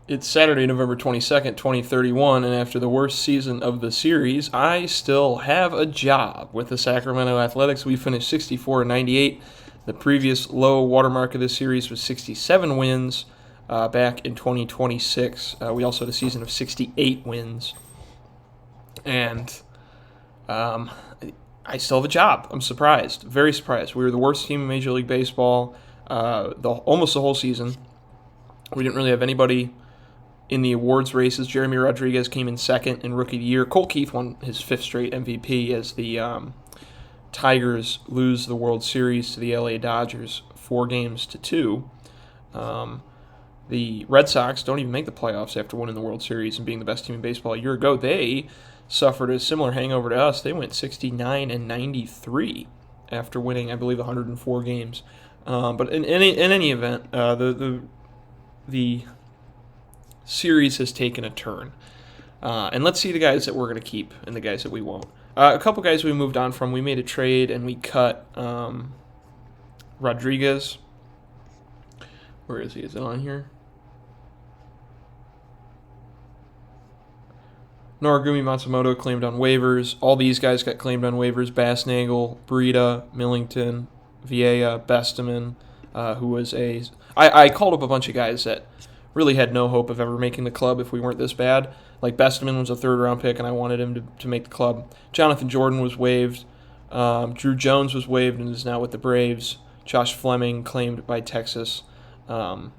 It's Saturday, November 22nd, 2031, and after the worst season of the series, I still have a job with the Sacramento Athletics. We finished 64-98. The previous low watermark of this series was 67 wins back in 2026. We also had a season of 68 wins. And I still have a job. I'm surprised, very surprised. We were the worst team in Major League Baseball almost the whole season. We didn't really have anybody in the awards races. Jeremy Rodriguez came in second in Rookie of the Year. Colt Keith won his fifth straight MVP as the Tigers lose the World Series to the LA Dodgers 4-2. The Red Sox don't even make the playoffs after winning the World Series and being the best team in baseball a year ago. They suffered a similar hangover to us. They went 69-93 after winning, I believe, 104 games. But in any event, the series has taken a turn. And let's see the guys that we're going to keep and the guys that we won't. A couple guys we moved on from. We made a trade and we cut Rodriguez. Where is he? Is it on here? Noragumi Matsumoto claimed on waivers. All these guys got claimed on waivers. Bassnagel, Breida, Millington, Vieja, Besteman, who was I called up a bunch of guys that really had no hope of ever making the club if we weren't this bad. Like Besteman was a third-round pick, and I wanted him to make the club. Jonathan Jordan was waived. Drew Jones was waived and is now with the Braves. Josh Fleming claimed by Texas. And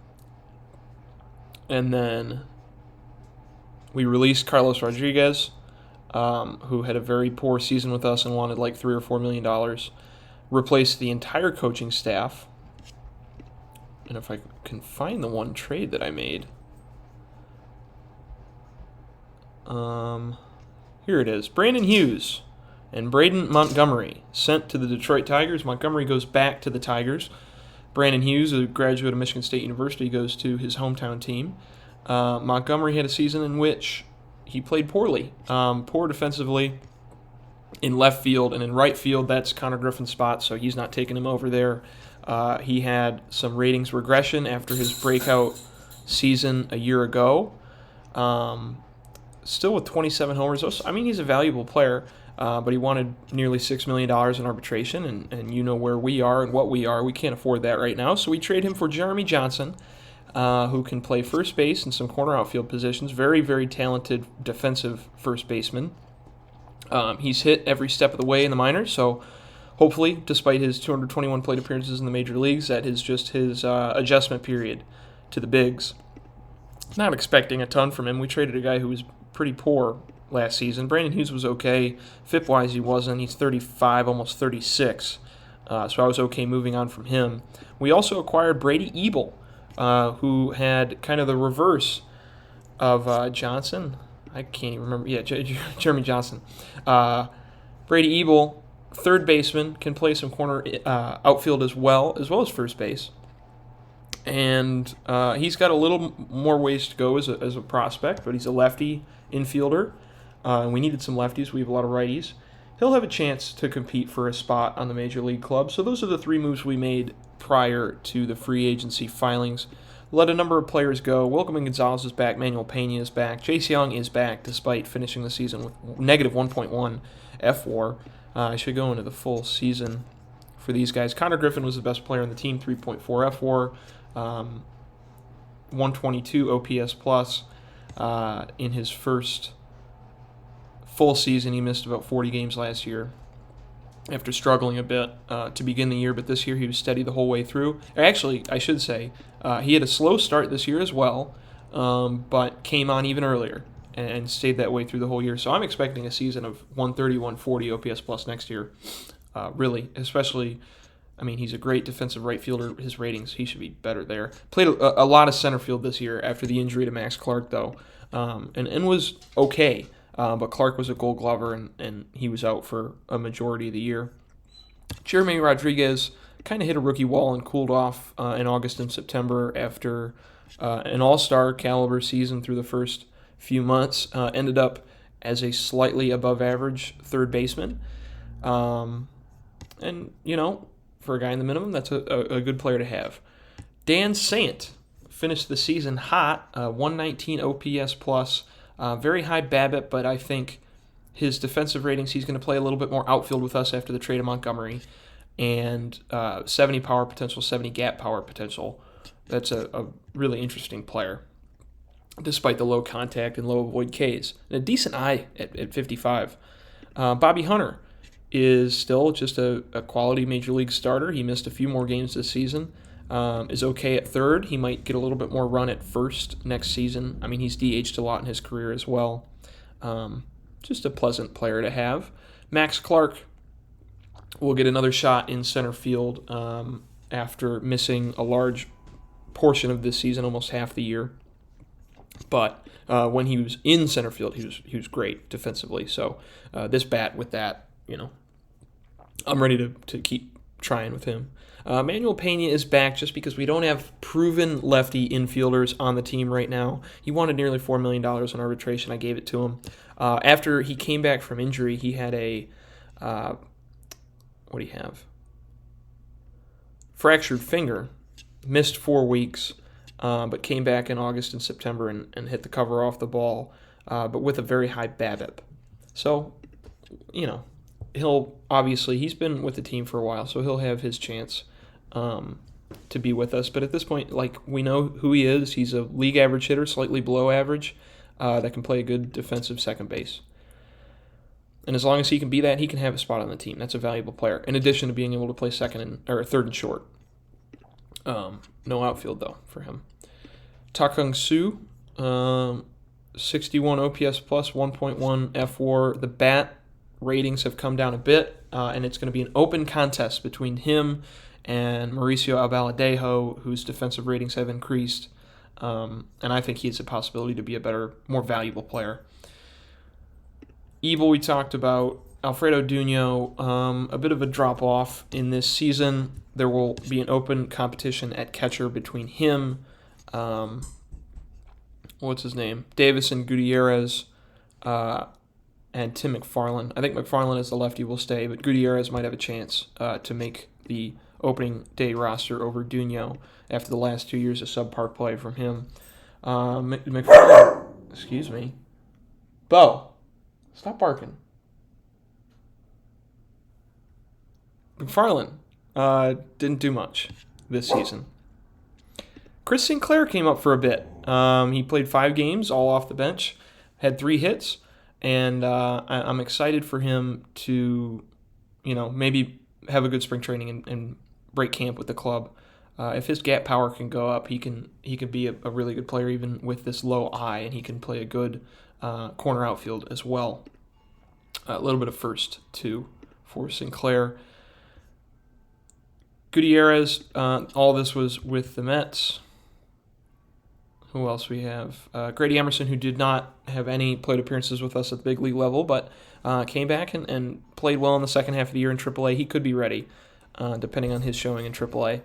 then we released Carlos Rodriguez, who had a very poor season with us and wanted like $3 or $4 million. Replaced the entire coaching staff. And if I can find the one trade that I made. Here it is. Brandon Hughes and Braden Montgomery sent to the Detroit Tigers. Montgomery goes back to the Tigers. Brandon Hughes, a graduate of Michigan State University, goes to his hometown team. Montgomery had a season in which he played poorly. Poor defensively in left field, and in right field, that's Connor Griffin's spot, so he's not taking him over there. He had some ratings regression after his breakout season a year ago. Still with 27 homers. I mean, he's a valuable player, but he wanted nearly $6 million in arbitration, and you know where we are and what we are. We can't afford that right now, so we trade him for Jeremy Johnson, who can play first base and some corner outfield positions. Very, very talented defensive first baseman. He's hit every step of the way in the minors, so hopefully, despite his 221 plate appearances in the major leagues, that is just his adjustment period to the bigs. Not expecting a ton from him. We traded a guy who was pretty poor last season. Brandon Hughes was okay. FIP-wise, he wasn't. He's 35, almost 36. So I was okay moving on from him. We also acquired Brady Ebel, who had kind of the reverse of Johnson. I can't even remember. Yeah, Jeremy Johnson. Brady Ebel, third baseman, can play some corner outfield as well as first base. And he's got a little more ways to go as a prospect, but he's a lefty infielder. And we needed some lefties. We have a lot of righties. He'll have a chance to compete for a spot on the Major League club. So those are the three moves we made prior to the free agency filings. Let a number of players go. Welcoming Gonzalez is back. Manuel Pena is back. Chase Young is back despite finishing the season with negative 1.1 F4. I should go into the full season for these guys. Connor Griffin was the best player on the team, 3.4 F4, 122 OPS plus. In his first full season, he missed about 40 games last year after struggling a bit to begin the year, but this year he was steady the whole way through. Actually, I should say, he had a slow start this year as well, but came on even earlier and stayed that way through the whole year. So I'm expecting a season of 130, 140 OPS plus next year, really, especially, I mean, he's a great defensive right fielder. His ratings, he should be better there. Played a lot of center field this year after the injury to Max Clark, though, and was okay. But Clark was a Gold Glover, and he was out for a majority of the year. Jeremy Rodriguez kind of hit a rookie wall and cooled off in August and September after an all-star caliber season through the first few months. Ended up as a slightly above-average third baseman. And, you know, for a guy in the minimum, that's a good player to have. Dan Sant finished the season hot, 119 OPS plus, very high BABIP, but I think his defensive ratings, he's going to play a little bit more outfield with us after the trade of Montgomery, and 70 power potential, 70 gap power potential. That's a really interesting player, despite the low contact and low avoid Ks. And a decent eye at 55. Bobby Hunter is still just a quality Major League starter. He missed a few more games this season. Is okay at third. He might get a little bit more run at first next season. I mean, he's DH'd a lot in his career as well. Just a pleasant player to have. Max Clark will get another shot in center field after missing a large portion of this season, almost half the year. But when he was in center field, he was great defensively. So this bat with that, I'm ready to keep trying with him. Manuel Pena is back just because we don't have proven lefty infielders on the team right now. He wanted nearly $4 million in arbitration. I gave it to him. After he came back from injury, he had a, what do you have? Fractured finger, missed 4 weeks, but came back in August and September and hit the cover off the ball, but with a very high BABIP. So, he's been with the team for a while, so he'll have his chance to be with us. But at this point, we know who he is. He's a league average hitter, slightly below average, that can play a good defensive second base. And as long as he can be that, he can have a spot on the team. That's a valuable player, in addition to being able to play third and short. No outfield, though, for him. Takung Su, 61 OPS plus, 1.1 FWAR. The bat ratings have come down a bit, and it's going to be an open contest between him and Mauricio Albaladejo, whose defensive ratings have increased. And I think he has a possibility to be a better, more valuable player. Evil we talked about. Alfredo Duno, a bit of a drop-off in this season. There will be an open competition at catcher between him, Davison Gutierrez, and Tim McFarland. I think McFarland as the lefty will stay, but Gutierrez might have a chance to make the opening day roster over Duno after the last 2 years of subpar play from him. McFarland, excuse me. Bo, stop barking. McFarland didn't do much this season. Chris Sinclair came up for a bit. He played 5 games, all off the bench, had 3 hits, and I'm excited for him to, maybe have a good spring training and break camp with the club. If his gap power can go up, he can be a really good player even with this low eye, and he can play a good corner outfield as well. A little bit of first, too, for Sinclair. Gutierrez, all this was with the Mets. Who else we have? Grady Emerson, who did not have any plate appearances with us at the big league level, but came back and played well in the second half of the year in AAA. He could be ready, depending on his showing in AAA.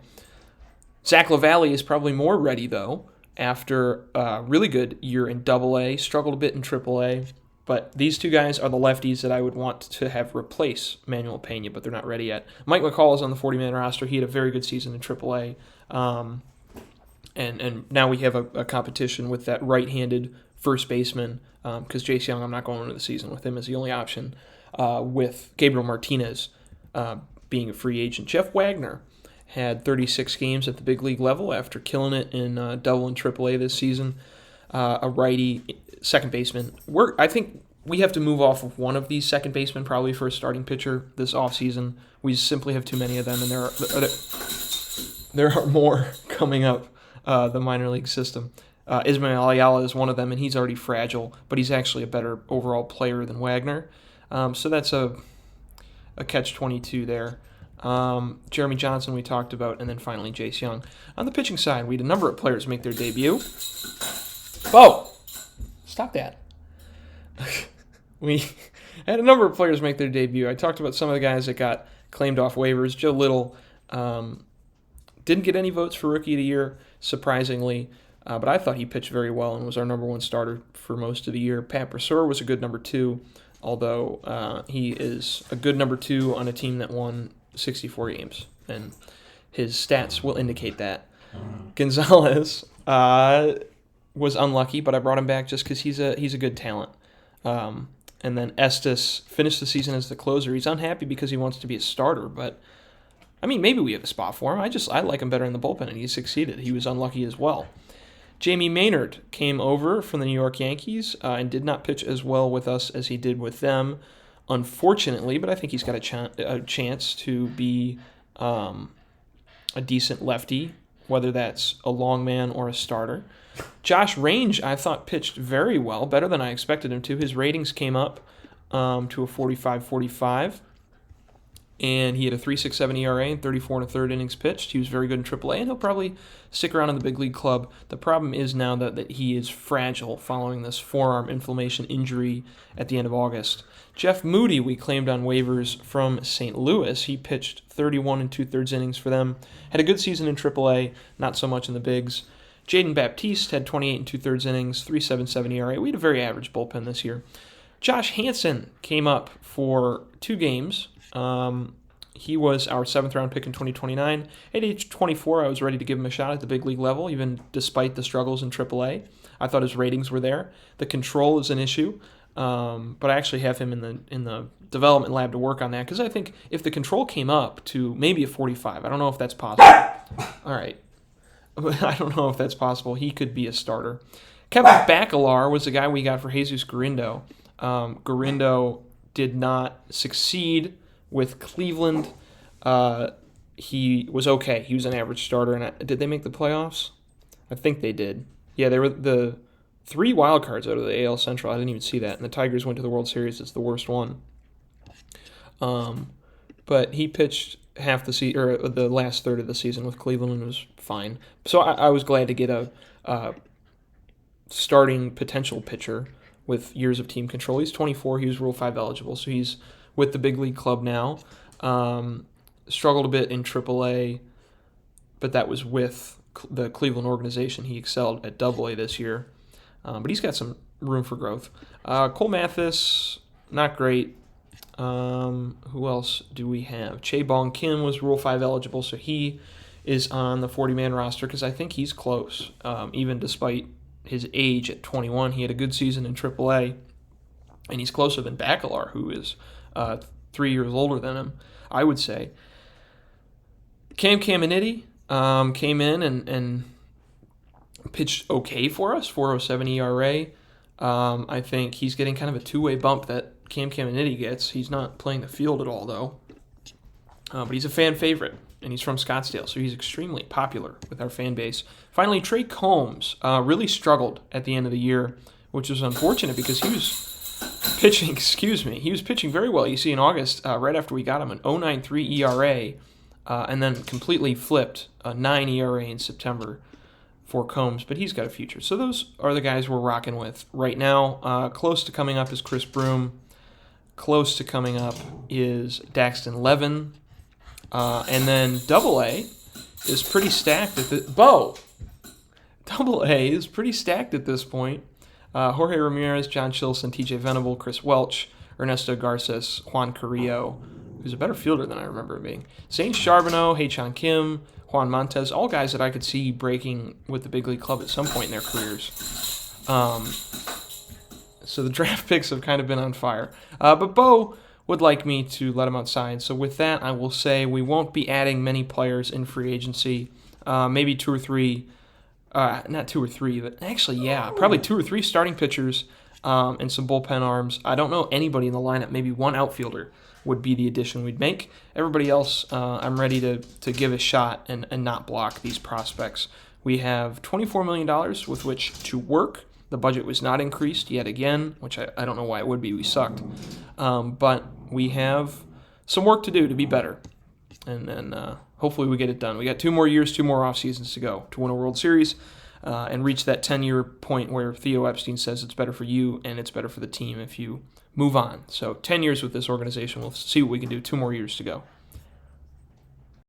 Zach LaValle is probably more ready, though, after a really good year in AA, struggled a bit in AAA. But these 2 guys are the lefties that I would want to have replace Manuel Pena, but they're not ready yet. Mike McCall is on the 40-man roster. He had a very good season in AAA. And now we have a competition with that right-handed first baseman, because Jace Young, I'm not going into the season with him as the only option, with Gabriel Martinez being a free agent. Jeff Wagner had 36 games at the big league level after killing it in double and AAA this season. A righty second baseman. I think we have to move off of one of these second basemen probably for a starting pitcher this offseason. We simply have too many of them, and there are more coming up the minor league system. Ismael Ayala is one of them, and he's already fragile, but he's actually a better overall player than Wagner. So that's a catch-22 there. Jeremy Johnson we talked about, and then finally Jace Young. On the pitching side, we had a number of players make their debut. Bo! Stop that. We had a number of players make their debut. I talked about some of the guys that got claimed off waivers. Joe Little didn't get any votes for Rookie of the Year, surprisingly, but I thought he pitched very well and was our number 1 starter for most of the year. Pat Brasseur was a good number 2, although he is a good number 2 on a team that won 64 games, and his stats will indicate that. Gonzalez Was unlucky, but I brought him back just because he's a good talent. And then Estes finished the season as the closer. He's unhappy because he wants to be a starter, but I mean, maybe we have a spot for him. I like him better in the bullpen, and he succeeded. He was unlucky as well. Jamie Maynard came over from the New York Yankees and did not pitch as well with us as he did with them, unfortunately, but I think he's got a chance to be a decent lefty, whether that's a long man or a starter. Josh Range, I thought, pitched very well, better than I expected him to. His ratings came up to a 45-45, and he had a 3.67 ERA and 34 1/3 innings pitched. He was very good in AAA, and he'll probably stick around in the big league club. The problem is now that he is fragile following this forearm inflammation injury at the end of August. Jeff Moody, we claimed on waivers from St. Louis. He pitched 31 2/3 innings for them. Had a good season in AAA, not so much in the bigs. Jaden Baptiste had 28 2/3 innings, 3.77 ERA. We had a very average bullpen this year. Josh Hansen came up for 2 games. He was our 7th-round pick in 2029. At age 24, I was ready to give him a shot at the big league level, even despite the struggles in AAA. I thought his ratings were there. The control is an issue, but I actually have him in the development lab to work on that, because I think if the control came up to maybe a 45, I don't know if that's possible. All right. I don't know if that's possible. He could be a starter. Kevin Bacalar was the guy we got for Jesus Gurindo. Gurindo did not succeed with Cleveland. He was okay. He was an average starter. And did they make the playoffs? I think they did. Yeah, they were the 3 wild cards out of the AL Central. I didn't even see that. And the Tigers went to the World Series. It's the worst one. But he pitched half the season, or the last third of the season with Cleveland, and was fine. So I was glad to get a starting potential pitcher with years of team control. He's 24. He was Rule 5 eligible, so he's with the big league club now. Struggled a bit in AAA, but that was with the Cleveland organization. He excelled at AA this year, but he's got some room for growth. Cole Mathis, not great. Who else do we have? Chae Bong Kim was Rule 5 eligible, so he is on the 40-man roster because I think he's close. Even despite his age at 21, he had a good season in AAA, and he's closer than Bacalar, who is 3 years older than him, I would say. Cam Caminiti came in and pitched okay for us, 4.07 ERA. I think he's getting kind of a two-way bump that Cam Caminiti gets. He's not playing the field at all, though. But he's a fan favorite, and he's from Scottsdale, so he's extremely popular with our fan base. Finally, Trey Combs really struggled at the end of the year, which was unfortunate because he was pitching very well. You see in August, right after we got him, an 0.93 ERA, and then completely flipped a 9 ERA in September for Combs, but he's got a future. So those are the guys we're rocking with right now. Close to coming up is Chris Broom. Close to coming up is Daxton Levin. And then AA is pretty stacked at the... AA is pretty stacked at this point. Jorge Ramirez, John Chilson, TJ Venable, Chris Welch, Ernesto Garces, Juan Carrillo, who's a better fielder than I remember him being. Zane Charbonneau, Hae-Chan Kim, Juan Montes, all guys that I could see breaking with the big league club at some point in their careers. So the draft picks have kind of been on fire. But Bo would like me to let him outside. So with that, I will say we won't be adding many players in free agency. Maybe 2 or 3. Not 2 or 3, but actually, yeah, probably 2 or 3 starting pitchers and some bullpen arms. I don't know anybody in the lineup. Maybe one outfielder would be the addition we'd make. Everybody else, I'm ready to give a shot and not block these prospects. We have $24 million with which to work. The budget was not increased yet again, which I don't know why it would be. We sucked. But we have some work to do to be better. And hopefully we get it done. We got 2 more years, 2 more off seasons to go to win a World Series and reach that 10-year point where Theo Epstein says it's better for you and it's better for the team if you move on. So 10 years with this organization. We'll see what we can do. 2 more years to go.